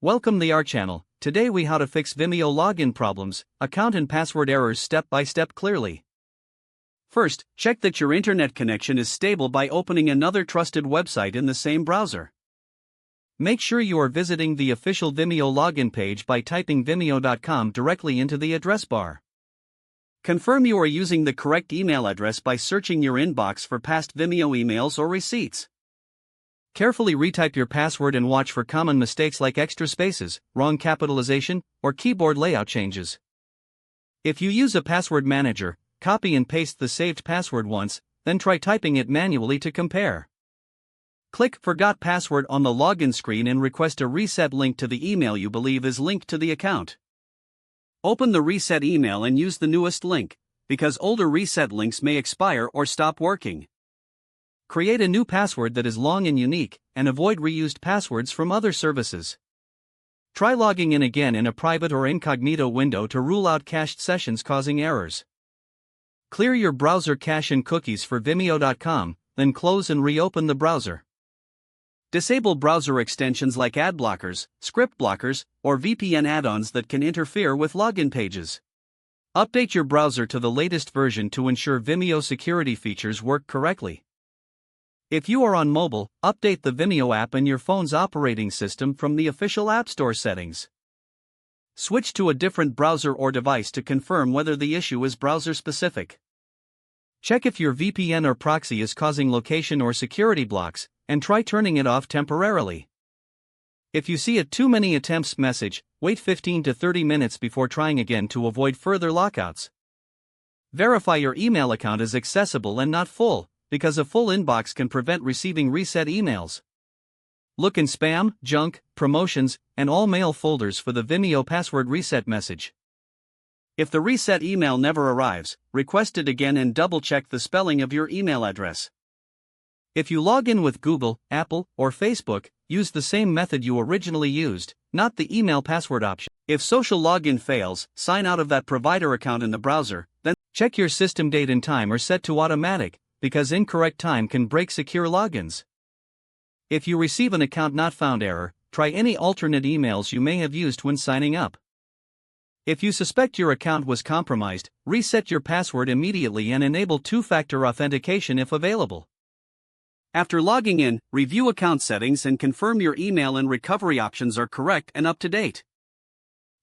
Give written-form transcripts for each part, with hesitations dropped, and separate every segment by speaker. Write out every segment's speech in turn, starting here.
Speaker 1: Welcome to our channel. Today we how to fix Vimeo login problems, account and password errors step by step clearly. First, check that your internet connection is stable by opening another trusted website in the same browser. Make sure you are visiting the official Vimeo login page by typing vimeo.com directly into the address bar. Confirm you are using the correct email address by searching your inbox for past Vimeo emails or receipts. Carefully retype your password and watch for common mistakes like extra spaces, wrong capitalization, or keyboard layout changes. If you use a password manager, copy and paste the saved password once, then try typing it manually to compare. Click Forgot Password on the login screen and request a reset link to the email you believe is linked to the account. Open the reset email and use the newest link, because older reset links may expire or stop working. Create a new password that is long and unique, and avoid reused passwords from other services. Try logging in again in a private or incognito window to rule out cached sessions causing errors. Clear your browser cache and cookies for Vimeo.com, then close and reopen the browser. Disable browser extensions like ad blockers, script blockers, or VPN add-ons that can interfere with login pages. Update your browser to the latest version to ensure Vimeo security features work correctly. If you are on mobile, update the Vimeo app in your phone's operating system from the official App Store settings. Switch to a different browser or device to confirm whether the issue is browser-specific. Check if your VPN or proxy is causing location or security blocks, and try turning it off temporarily. If you see a too many attempts message, wait 15 to 30 minutes before trying again to avoid further lockouts. Verify your email account is accessible and not full, because a full inbox can prevent receiving reset emails. Look in spam, junk, promotions, and all mail folders for the Vimeo password reset message. If the reset email never arrives, request it again and double-check the spelling of your email address. If you log in with Google, Apple, or Facebook, use the same method you originally used, not the email password option. If social login fails, sign out of that provider account in the browser, then check your system date and time are set to automatic, because incorrect time can break secure logins. If you receive an account not found error, try any alternate emails you may have used when signing up. If you suspect your account was compromised, reset your password immediately and enable two-factor authentication if available. After logging in, review account settings and confirm your email and recovery options are correct and up to date.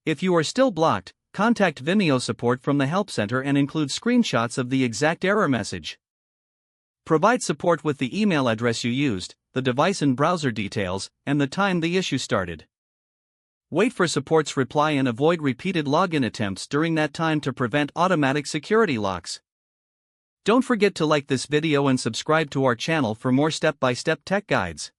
Speaker 1: If you are still blocked, contact Vimeo support from the Help Center and include screenshots of the exact error message. Provide support with the email address you used, the device and browser details, and the time the issue started. Wait for support's reply and avoid repeated login attempts during that time to prevent automatic security locks. Don't forget to like this video and subscribe to our channel for more step-by-step tech guides.